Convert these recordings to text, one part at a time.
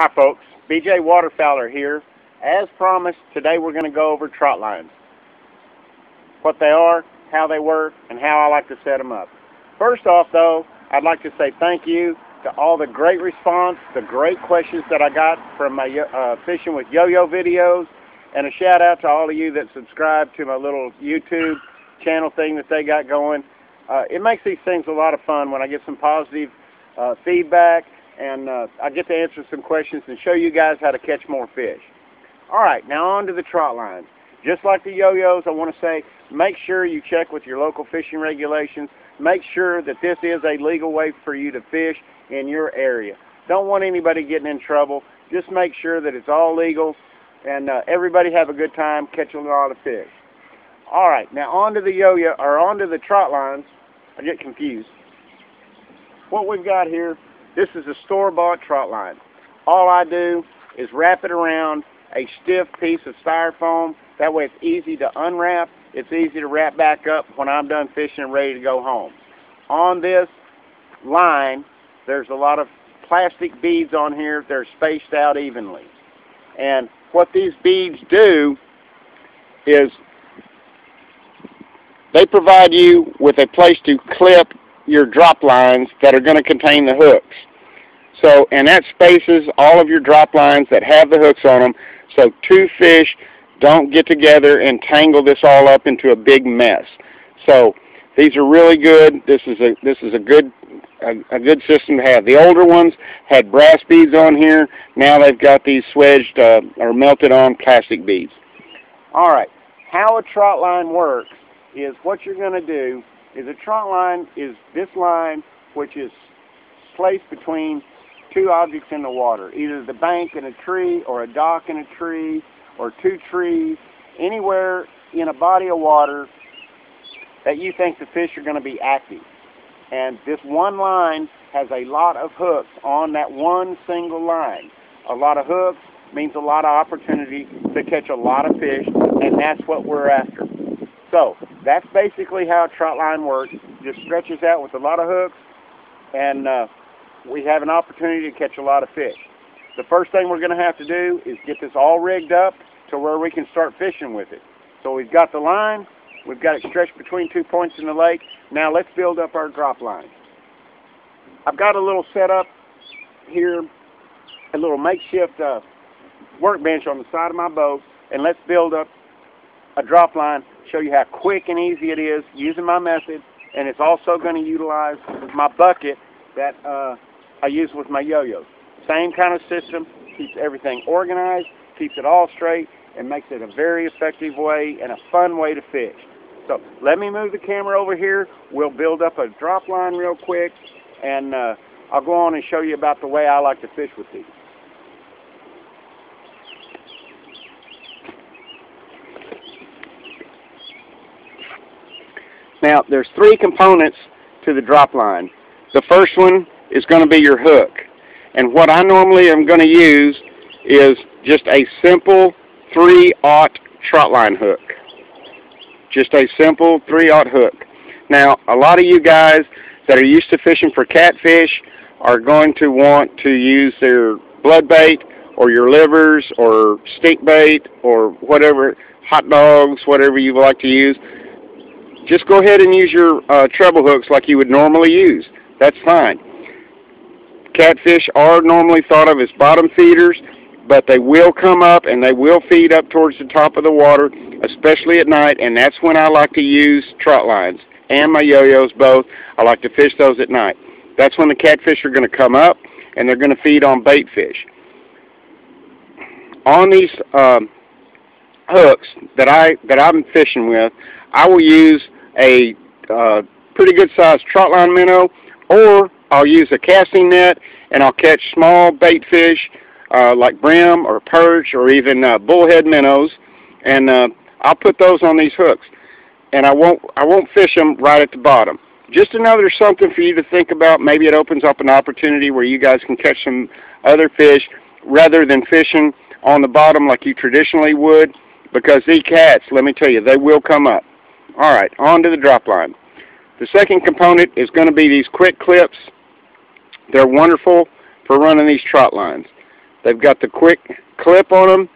Hi folks, BJ Waterfowler here. As promised, today we're going to go over trot lines. What they are, how they work, and how I like to set them up. First off though, I'd like to say thank you to all the great response, the great questions that I got from my fishing with yo-yo videos, and a shout out to all of you that subscribe to my little YouTube channel thing that they got going. It makes these things a lot of fun when I get some positive feedback, and I get to answer some questions and show you guys how to catch more fish. Alright, now on to the trot lines. Just like the yo-yos, I want to say, make sure you check with your local fishing regulations. Make sure that this is a legal way for you to fish in your area. Don't want anybody getting in trouble. Just make sure that it's all legal, and everybody have a good time catching a lot of fish. Alright, now on to the yo-yo, or on to the trot lines. I get confused. What we've got here, this is a store-bought trot line. All I do is wrap it around a stiff piece of styrofoam. That way it's easy to unwrap. It's easy to wrap back up when I'm done fishing and ready to go home. On this line, there's a lot of plastic beads on here. They're spaced out evenly. And what these beads do is they provide you with a place to clip your drop lines that are going to contain the hooks. So, and that spaces all of your drop lines that have the hooks on them, so two fish don't get together and tangle this all up into a big mess. So these are really good. This is a good system to have. The older ones had brass beads on here. Now they've got these swedged or melted on plastic beads. All right, how a trot line works is what you're going to do is a trot line is this line which is placed between two objects in the water, either the bank and a tree, or a dock and a tree, or two trees, anywhere in a body of water that you think the fish are going to be active. And this one line has a lot of hooks on that one single line. A lot of hooks means a lot of opportunity to catch a lot of fish, and that's what we're after. So that's basically how a trot line works. Just stretches out with a lot of hooks, and we have an opportunity to catch a lot of fish. The first thing we're going to have to do is get this all rigged up to where we can start fishing with it. So we've got the line, we've got it stretched between 2 points in the lake. Now let's build up our drop line. I've got a little setup here, a little makeshift workbench on the side of my boat, and let's build up a drop line, show you how quick and easy it is using my method, and it's also going to utilize my bucket that I use with my yo-yos. Same kind of system, keeps everything organized, keeps it all straight, and makes it a very effective way and a fun way to fish. So let me move the camera over here. We'll build up a drop line real quick, and I'll go on and show you about the way I like to fish with these. Now, there's three components to the drop line. The first one is going to be your hook. And what I normally am going to use is just a simple 3/0 trot line hook. Just a simple 3/0 hook. Now, a lot of you guys that are used to fishing for catfish are going to want to use their blood bait or your livers or stick bait or whatever, hot dogs, whatever you like to use. Just go ahead and use your treble hooks like you would normally use. That's fine. Catfish are normally thought of as bottom feeders, but they will come up and they will feed up towards the top of the water, especially at night, and that's when I like to use trot lines and my yo-yos both. I like to fish those at night. That's when the catfish are going to come up and they're going to feed on bait fish. On these hooks that I'm fishing with, I will use a pretty good sized trot line minnow, or I'll use a casting net and I'll catch small bait fish like brim or perch or even bullhead minnows, and I'll put those on these hooks, and I won't fish them right at the bottom. Just another something for you to think about. Maybe it opens up an opportunity where you guys can catch some other fish rather than fishing on the bottom like you traditionally would, because these cats, let me tell you, they will come up. Alright, on to the drop line. The second component is going to be these quick clips. They're wonderful for running these trot lines. They've got the quick clip on them,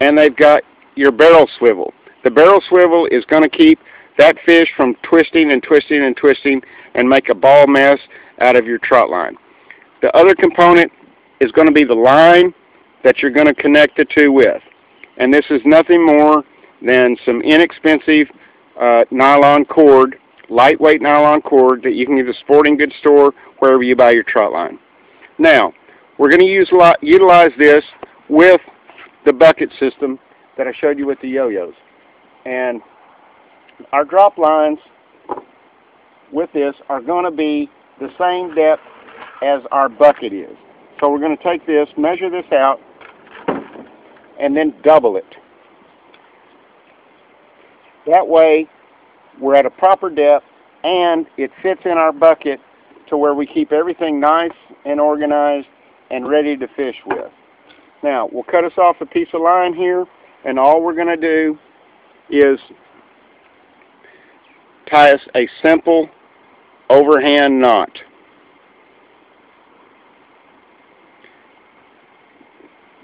and they've got your barrel swivel. The barrel swivel is going to keep that fish from twisting and twisting and twisting and make a ball mess out of your trot line. The other component is going to be the line that you're going to connect the two with. And this is nothing more than some inexpensive nylon cord, lightweight nylon cord that you can get at a sporting goods store, wherever you buy your trot line. Now, we're going to utilize this with the bucket system that I showed you with the yo-yos. And our drop lines with this are going to be the same depth as our bucket is. So we're going to take this, measure this out, and then double it. That way we're at a proper depth and it fits in our bucket to where we keep everything nice and organized and ready to fish with. Now we'll cut us off a piece of line here, and all we're going to do is tie us a simple overhand knot.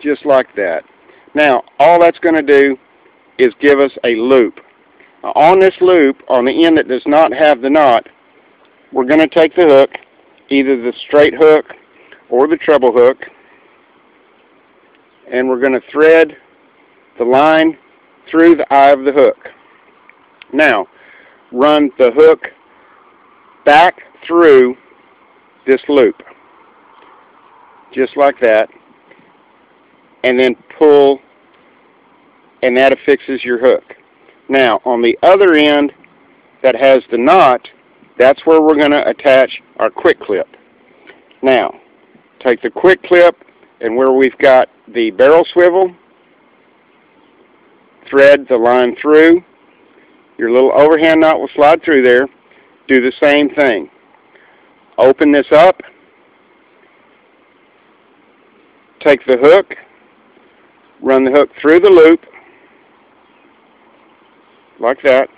Just like that. Now all that's going to do is give us a loop. Now, on this loop, on the end that does not have the knot, we're going to take the hook, either the straight hook or the treble hook, and we're going to thread the line through the eye of the hook. Now, run the hook back through this loop, just like that, and then pull, and that affixes your hook. Now, on the other end that has the knot, that's where we're going to attach our quick clip. Now, take the quick clip, and where we've got the barrel swivel, thread the line through. Your little overhand knot will slide through there. Do the same thing. Open this up. Take the hook, run the hook through the loop, like that,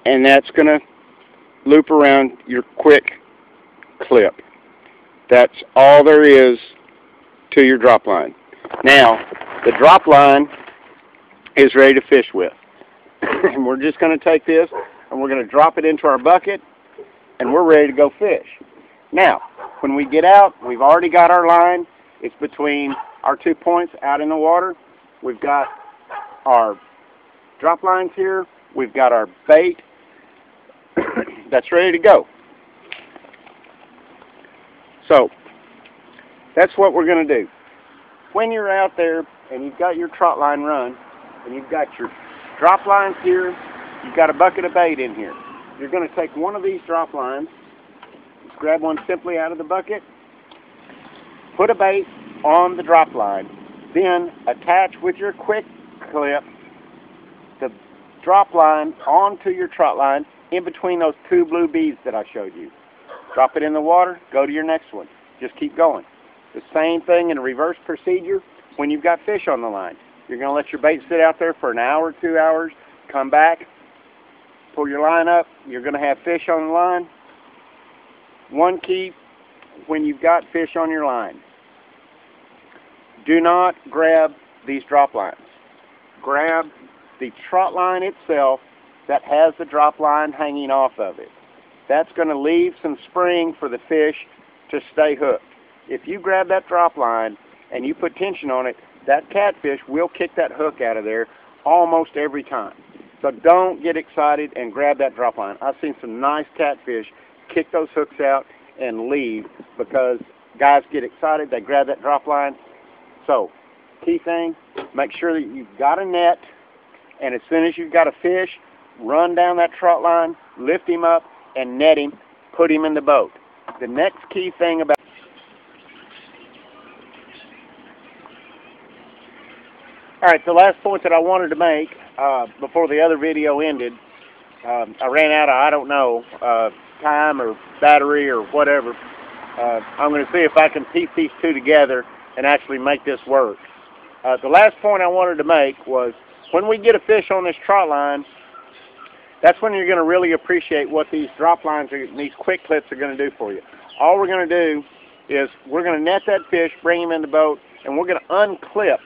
and that's going to loop around your quick clip. That's all there is to your drop line. Now, the drop line is ready to fish with. And we're just going to take this and we're going to drop it into our bucket, and we're ready to go fish. Now, when we get out, we've already got our line. It's between our 2 points out in the water. We've got our drop lines here. We've got our bait that's ready to go. So that's what we're going to do. When you're out there and you've got your trot line run and you've got your drop lines here, you've got a bucket of bait in here. You're going to take one of these drop lines, just grab one simply out of the bucket, put a bait on the drop line, then attach with your quick clip the drop line onto your trot line in between those two blue beads that I showed you. Drop it in the water, go to your next one. Just keep going. The same thing in a reverse procedure when you've got fish on the line. You're going to let your bait sit out there for an hour, 2 hours, come back, pull your line up, you're going to have fish on the line. One key when you've got fish on your line: do not grab these drop lines. Grab the trot line itself that has the drop line hanging off of it. That's going to leave some spring for the fish to stay hooked. If you grab that drop line and you put tension on it, that catfish will kick that hook out of there almost every time. So don't get excited and grab that drop line. I've seen some nice catfish kick those hooks out and leave because guys get excited, they grab that drop line. So, key thing, make sure that you've got a net, and as soon as you've got a fish, run down that trot line, lift him up, and net him, put him in the boat. The next key thing about Alright, the last point that I wanted to make before the other video ended, I ran out of, I don't know, time or battery or whatever. I'm going to see if I can piece these two together and actually make this work. The last point I wanted to make was when we get a fish on this trot line, that's when you're going to really appreciate what these drop lines, these quick clips are going to do for you. All we're going to do is we're going to net that fish, bring him in the boat, and we're going to unclip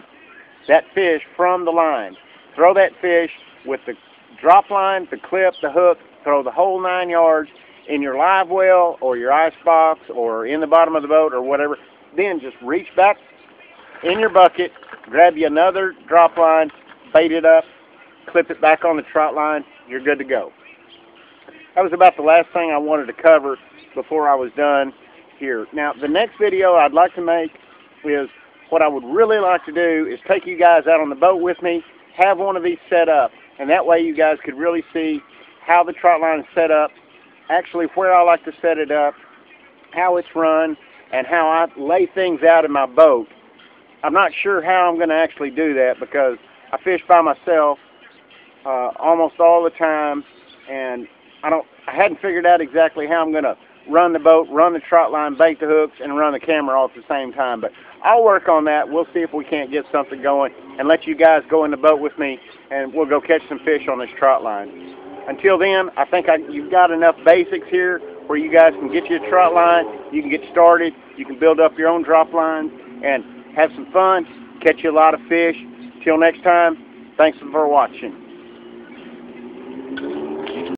that fish from the line. Throw that fish with the drop line, the clip, the hook, throw the whole 9 yards in your live well or your ice box or in the bottom of the boat or whatever. Then just reach back in your bucket, grab you another drop line, bait it up, clip it back on the trot line, you're good to go. That was about the last thing I wanted to cover before I was done here. Now, the next video I'd like to make is, what I would really like to do is take you guys out on the boat with me, have one of these set up, and that way you guys could really see how the trot line is set up, actually where I like to set it up, how it's run, and how I lay things out in my boat. I'm not sure how I'm going to actually do that because I fish by myself almost all the time, and I hadn't figured out exactly how I'm going to run the boat, run the trot line, bait the hooks, and run the camera all at the same time. But I'll work on that. We'll see if we can't get something going and let you guys go in the boat with me, and we'll go catch some fish on this trot line. Until then, I think you've got enough basics here where you guys can get you a trot line, you can get started, you can build up your own drop lines, and have some fun, catch you a lot of fish. Till next time, thanks for watching.